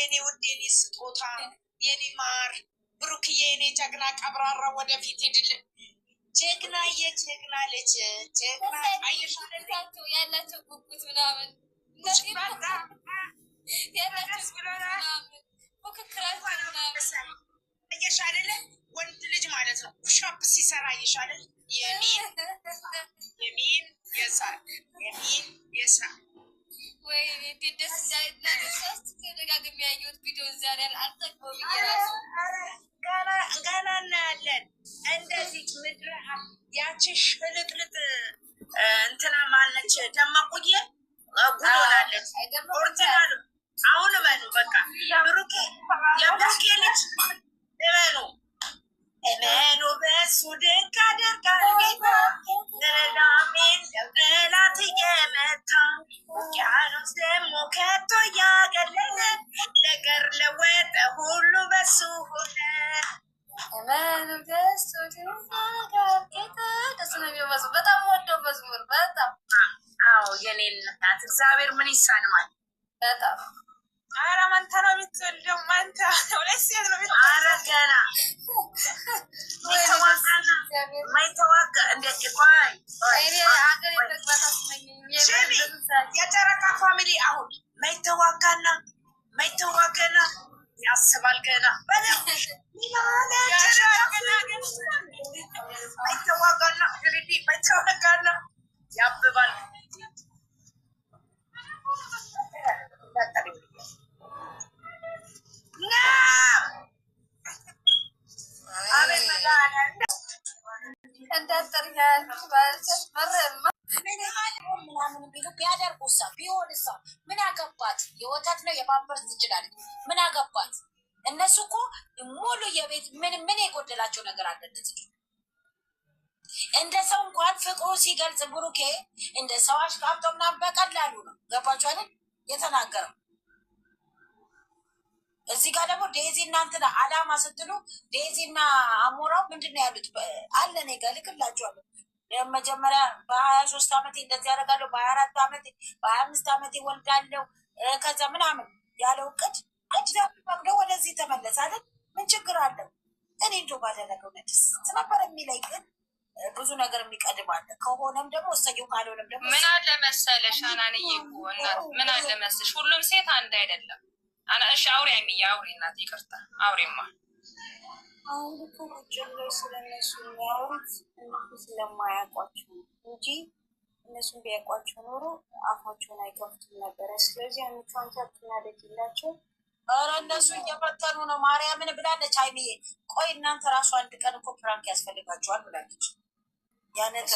የኔ ውድ የኔ ስጦታ የኔ ማር ብሩክዬ የኔ ጀግና ቀብራራ ወደፊት ሄድልን ጀግና የጀግና ልጅ ጀግና አየሻለሁ ያላቸው ጉጉት ምናምን አየሻለሁ ወንድ ልጅ ማለት ነው ፑሻፕ ሲሰራ አየሻለሁ የሚን የሳቅ የሚን የሳቅ ወይ ደስ ዛሬ ተደጋግሜ ያየሁት ቪዲዮ ዛሬ አልጠግበው ይያራሱ ገና እናያለን እንደዚህ ምድረ ያቺ ሽልጥልጥ እንትና ማለች ደመቁዬ ጉዶላለች ኦሪጂናል አሁን መኑ በቃ ብሩኬ የብሩኬ ልጅ እመኑ በሱ ድንቅ ያደርጋል ጌታ ዘላለሜን ጠላት እየመታ ውቅያኖስ ደግሞ ከቶ እያገለለ ነገር ለወጠ ሁሉ በሱ ሆነ እመኑ በሱ ድንቅ ያደርጋል ጌታ ደስ ነው የሚመዝሙር በጣም ወደው መዝሙር በጣም አዎ የኔ እናት እግዚአብሔር ምን ይሳነዋል በጣም ኧረ መንታ ነው የምትወልደው መንታ ሁለት ሴት ነው ኧረ ገና ማይተዋጋ እንዴት ቆይ የጨረቃ ፋሚሊ አሁን ማይተዋጋና ያስባል ገና ማይተዋጋና ያብባል ቢሆንሳ ምን አገባት? የወተት ነው የፓምፐርስ ትችላለች። ምን አገባት? እነሱ እኮ ሙሉ የቤት ምን የጎደላቸው ነገር አለ? እንደ ሰው እንኳን ፍቅሩ ሲገልጽ ብሩኬ እንደ ሰው አሽቃብጦ ምናምን በቀላሉ ነው ገባችሁ አይደል የተናገረው። እዚህ ጋር ደግሞ ዴዚ እናንትና አላማ ስትሉ ዴዚ እና አሞራው ምንድን ነው ያሉት? አለ እኔ ጋር ልክላችኋለሁ። መጀመሪያ በ23 ዓመቴ እንደዚህ ያደርጋለሁ፣ በ24 ዓመቴ በ25 ዓመቴ ወልዳለሁ፣ ከዛ ምናምን ያለው እቅድ ፈቅዶ ወደዚህ ተመለስ አይደል? ምን ችግር አለው? እኔ እንዶ ባደረገው ነድስ ነበር የሚለኝ ግን ብዙ ነገር የሚቀድም አለ። ከሆነም ደግሞ እሰየው፣ ካልሆነም ደግሞ ምን አለ መሰለሽ አናንዬ እኮ እናት ምን አለ መሰለሽ ሁሉም ሴት አንድ አይደለም። እሺ አውሪ አይሚያ አውሪ እናት ይቅርታ አውሪማ አሁን እኮ ቁጭ ብለው ስለነሱ የሚያወሩት ስለማያውቋቸው እንጂ እነሱን ቢያውቋቸው ኖሮ አፋቸውን አይከፍቱም ነበረ። ስለዚህ አንቻት እናደግላቸው። ኧረ እነሱ እየፈተኑ ነው። ማርያምን ብላለች ሀይሚዬ። ቆይ እናንተ ራሱ አንድ ቀን እኮ ፕራንክ ያስፈልጋቸዋል ብላለች። ያንን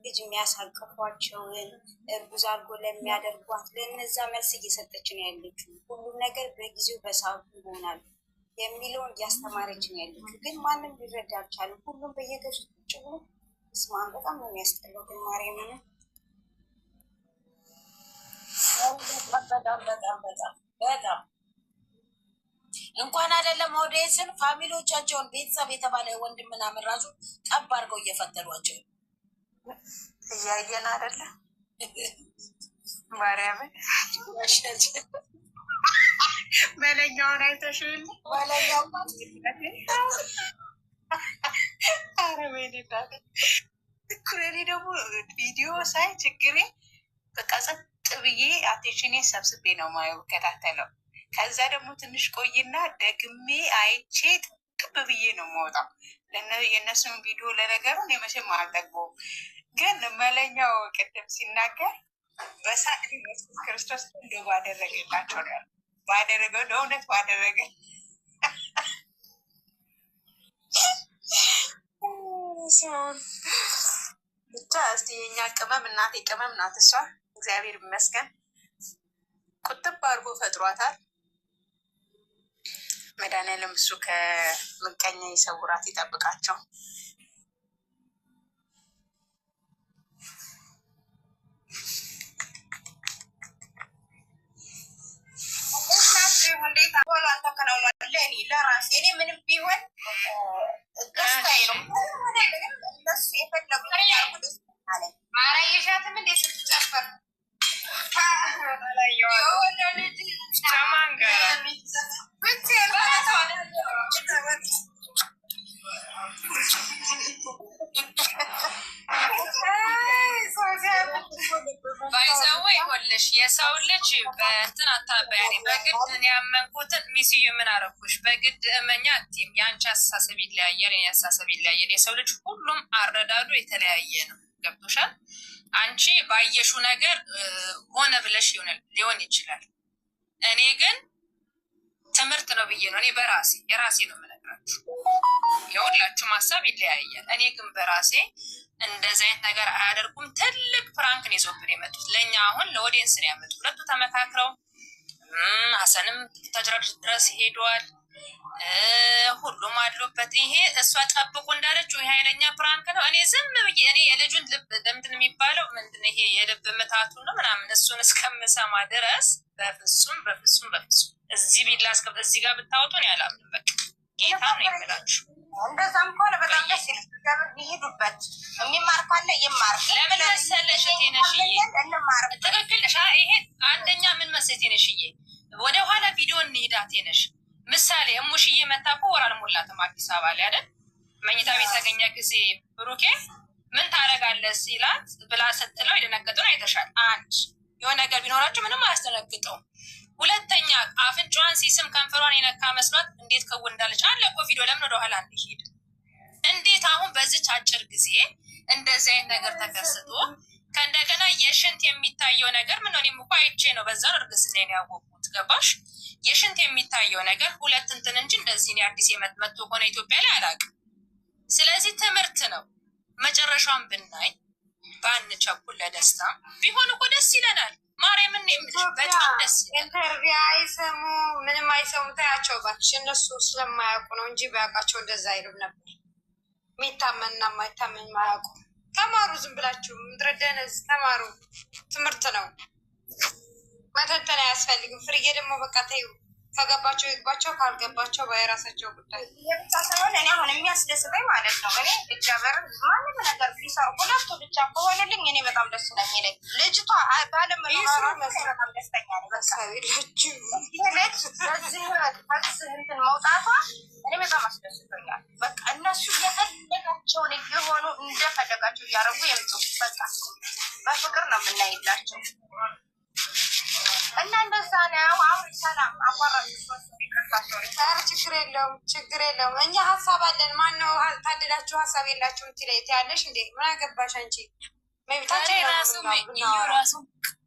ልጅ የሚያሳቅፏቸውን እርጉዝ አድርጎ ለሚያደርጓት ለእነዛ መልስ እየሰጠች ነው ያለችው። ሁሉም ነገር በጊዜው በሰዓቱ ይሆናል የሚለውን እያስተማረች ነው ያለችው። ግን ማንም ሊረዳ አልቻለም። ሁሉም በየገዙ ቁጭ ብሎ ስማ፣ በጣም ነው የሚያስጠላው። ግን ማርያምን በጣም እንኳን አይደለም ኦዲየንስን ፋሚሊዎቻቸውን ቤተሰብ የተባለ ወንድም ምናምን ራሱ ጠብ አድርገው እየፈተሏቸው እያየን አይደለ? ማርያምን መለኛውን አይተሽል? መለኛው አረቤኔዳለ እኩሌ ደግሞ ቪዲዮ ሳይ ችግሬ በቃ ጸጥ ብዬ አቴንሽኔ ሰብስቤ ነው ማየው ከታተለው። ከዛ ደግሞ ትንሽ ቆይና ደግሜ አይቼ ጥቅብ ብዬ ነው የምወጣው። የእነሱን ቪዲዮ ለነገሩ እኔ መቼም አልጠግበውም፣ ግን መለኛው ቅድም ሲናገር በሳቅ ኢየሱስ ክርስቶስ እንደ ባደረገላቸው ነው ባደረገው ለእውነት ባደረገ ብቻ። እስቲ የኛ ቅመም እናቴ ቅመም ናት እሷ። እግዚአብሔር ይመስገን ቁጥብ አድርጎ ፈጥሯታል። መድኃኒዓለም እሱ ከምቀኛ ይሰውራት ይጠብቃቸው። ለራሴ እኔ ምንም ቢሆን ደስታዬ ነው። እነሱ የፈለጉት አላየሻትም እንዴ ስትጨፍር? አንቺ በእንትን አታበያኔ። በግድ እኔ ያመንኩትን ሚስዩ ምን አረኩሽ? በግድ እመኛ አትይም። የአንቺ አስተሳሰብ ይለያያል፣ የኔ አስተሳሰብ ይለያያል። የሰው ልጅ ሁሉም አረዳዱ የተለያየ ነው። ገብቶሻል? አንቺ ባየሹ ነገር ሆነ ብለሽ ሊሆን ይችላል። እኔ ግን ትምህርት ነው ብዬ ነው። እኔ በራሴ የራሴ ነው የምነግራችሁ። የሁላችሁም ሀሳብ ይለያያል። እኔ ግን በራሴ እንደዚህ አይነት ነገር አያደርጉም። ትልቅ ፕራንክን ይዞብን የመጡት ለእኛ አሁን ለኦዲየንስ ነው ያመጡት። ሁለቱ ተመካክረው ሀሰንም ተጅራ ድረስ ሄደዋል። ሁሉም አሉበት። ይሄ እሷ ጠብቁ እንዳለችው ይሄ ኃይለኛ ፕራንክ ነው። እኔ ዝም ብዬ እኔ የልጁን ልብ ለምንድን የሚባለው ምንድን ይሄ የልብ ምታቱ ነው ምናምን እሱን እስከምሰማ ድረስ በፍጹም በፍጹም በፍጹም እዚህ ቢላ እዚህ ጋር ብታወጡን ያላምን በቃ ጌታ ነው የምላችሁ። እንደዛም ከሆነ በጣም ደስ ይላል። ይሄዱበት የሚማር ካለ ይማር። ለምን መሰለሽ ቴነሽዬ ትክክል ነሽ። ይሄ አንደኛ ምን መሰለሽ ቴነሽዬ ወደ ኋላ ቪዲዮ እንሂዳ ቴነሽ ምሳሌ እሙሽዬ መታ እኮ ወር አልሞላትም አዲስ አበባ ላይ አይደል? መኝታ ቤት ያገኘ ጊዜ ብሩኬ ምን ታደርጋለህ ሲላት ብላ ስትለው የደነገጠውን አይተሻል። አንድ የሆነ ነገር ቢኖራቸው ምንም አያስደነግጠውም። ሁለተኛ አፍንጫዋን ሲስም ከንፈሯን የነካ መስሏት እንዴት ከው እንዳለች አለ እኮ ቪዲዮ። ለምን ወደኋላ እንሄድ? እንዴት አሁን በዚች አጭር ጊዜ እንደዚህ አይነት ነገር ተከስቶ ከእንደገና የሽንት የሚታየው ነገር ምን ነው? እኔም እኮ አይቼ ነው በዛ እርግዝና ነው ያወቅሁት። ገባሽ? የሽንት የሚታየው ነገር ሁለት እንትን እንጂ እንደዚህ ነው አዲስ መጥቶ ሆነ ኢትዮጵያ ላይ አላውቅም። ስለዚህ ትምህርት ነው። መጨረሻውን ብናይ ባንቸኩል ለደስታ ቢሆን እኮ ደስ ይለናል። ማርያምን የምልሽ በጣም ደስ ይላል። ኢንተርቪው አይሰሙ ምንም አይሰሙ። ታያቸው እባክሽ። እነሱ ስለማያውቁ ነው እንጂ ቢያውቃቸው እንደዛ አይሉም ነበር። የሚታመንና የማይታመን ማያውቁ። ተማሩ፣ ዝም ብላችሁ ምድረደነዝ ተማሩ። ትምህርት ነው፣ መተንተን አያስፈልግም። ፍርዬ ደግሞ በቃ ተይው። ከገባቸው ይግባቸው፣ ካልገባቸው በየራሳቸው ጉዳይ። ብቻ ሳይሆን እኔ አሁን የሚያስደስተኝ ማለት ነው እኔ እግዚአብሔር ማንም ነገር ቢሰሩ ሁለቱ ብቻ ከሆነልኝ እኔ በጣም ደስ ነው የሚለኝ። ልጅቷ ባለመኖሯ በጣም ደስተኛ ነኝ። በዚህ እንትን መውጣቷ እኔ በጣም አስደስቶኛል። በቃ እነሱ የፈለጋቸውን የሆኑ እንደፈለጋቸው እያደረጉ የምጡ በቃ በፍቅር ነው የምናይላቸው እና እንደዛ ነው። አሁን ሰላም አቋራጭ ችግር የለውም ችግር የለውም። እኛ ሀሳብ አለን። ማነው ታድላችሁ ሀሳብ የላችሁም ትያለሽ እንዴ? ምን አገባሽ አንቺ? ራሱ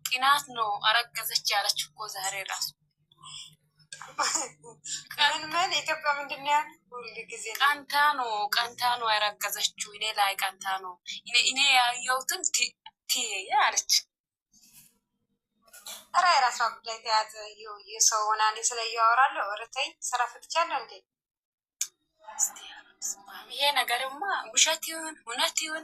ቅናት ነው አረገዘች ያለችው እኮ ዛሬ ራሱ ምን ኢትዮጵያ ምንድን ነው ያለ ሁሉ ጊዜ ቀንታ ነው ያረገዘችው። እኔ ላይ ቀንታ ነው እኔ ያየሁትን አለች። ኧረ የራሷ ጉዳይ ተያዘ። የሰው ሆና እኔ ስለ እያወራለሁ እርተኝ ስራ ፍትቻለሁ እንዴ? ይሄ ነገርማ ውሸት ይሁን እውነት ይሁን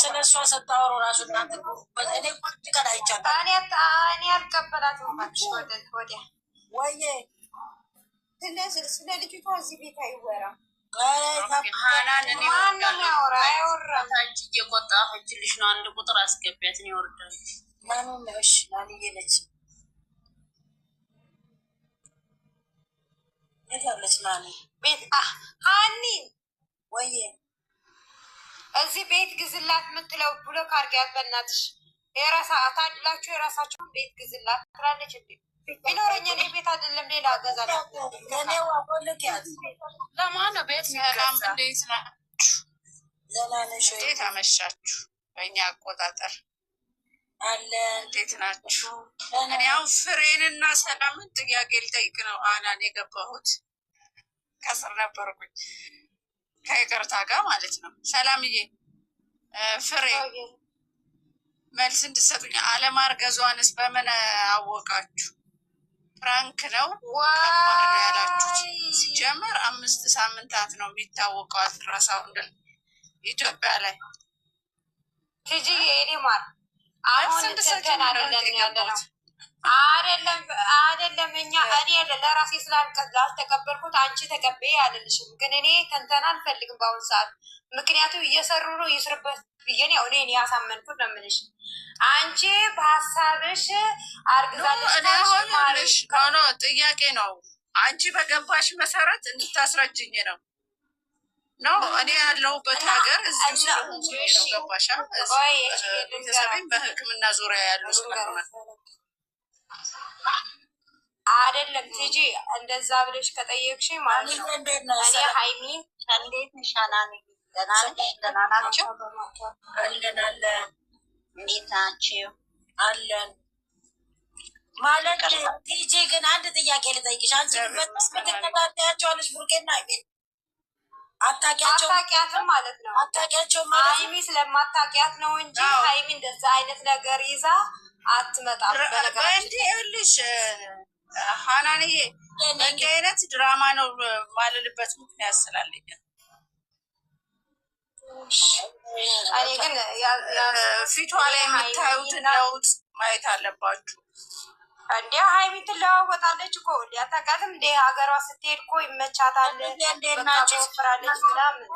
ስለ እሷ ስታወሩ ራሱ እናንተ እኔ ቁጭ ቀን አይቻታለሁ። እኔ አልቀበላትም እባክሽ። ወዲያ ወይዬ ስለ ልጅቷ እዚህ ቤት አይወራ። ማንም ያወራ አይወራም። አንቺ እየቆጣችልሽ ነው። አንድ ቁጥር አስገቢያትን ይወርዳል። ማንም ነሽ? ናንዬ ነች። የት አለች ናኒ? ቤት ሀኒ ወይዬ እዚህ ቤት ግዝላት የምትለው ብሎ ካርጊያት በእናትሽ። የራሳ ታድላችሁ የራሳችሁን ቤት ግዝላት ትላለች እንዴ? ቢኖረኝ እኔ ቤት አይደለም ሌላ እገዛለሁ። ለኔው አቆልክ ያዝ ለማነው ቤት ሰላም፣ እንዴት ናችሁ? ደህና ነሽ ወይ? እንዴት አመሻችሁ? በእኛ አቆጣጠር አለ። እንዴት ናችሁ? እኔ አሁን ፍሬንና ሰላምን ጥያቄ ልጠይቅ ነው አናን የገባሁት። ከስር ነበርኩኝ ከይቅርታ ጋር ማለት ነው። ሰላምዬ ፍሬ መልስ እንድትሰጡኝ። አለማርገዟንስ በምን አወቃችሁ? ፍራንክ ነው ያላችሁት? ሲጀመር 5 ሳምንታት ነው የሚታወቀው አልትራሳውንድ ኢትዮጵያ ላይ። ቲጂ የኔ ማር አሁን ተንተን አይደለም ያለነው አይደለም እኛ እኔ ለራሴ ስላልተቀበልኩት አንቺ ተቀበይ አልልሽም። ግን እኔ ተንተና አልፈልግም በአሁኑ ሰዓት። ምክንያቱም እየሰሩ ነው ይስርበት ብዬ ነው እኔ ያሳመንኩት ነው የምልሽ። አንቺ በሀሳብሽ አርግዛለሽ ጥያቄ ነው። አንቺ በገባሽ መሰረት እንድታስረጅኝ ነው። ነው እኔ ያለሁበት ሀገር እዚህ ስለሆንኩ ነው። ገባሻ? ቤተሰቤን በሕክምና ዙሪያ ያሉ ስለሆነ አይደለም ቲጂ እንደዛ ብለሽ ከጠየቅሽ ማለት ነው። እኔ ሀይሚ እንዴት ነሻናኒ? ደህና ነሽ? ደህና ናቸው አለን አለን። እንዴት ናቸው አለን ማለት ቲጂ። ግን አንድ ጥያቄ ልጠይቅሽ። አንቺ በስ ምትከታተያቸዋለሽ ቡርቄና አይቤል አታውቂያትም ማለት ነው። አታውቂያቸው ማለት ሀይሚ ስለማታውቂያት ነው እንጂ ሀይሚ እንደዛ አይነት ነገር ይዛ አትመጣም። በእንዲህ ይኸውልሽ ሀናንዬ እንዲህ አይነት ድራማ ነው ማልልበት ምክንያት ስላለኝ እኔ ግን ፊቷ ላይ የምታዩትን ለውጥ ማየት አለባችሁ። እንደ ሀይሚ ትለዋወጣለች እኮ አታውቃትም። እንደ ሀገሯ ስትሄድ እኮ ይመቻታል፣ በቃ ትወፍራለች ምናምን።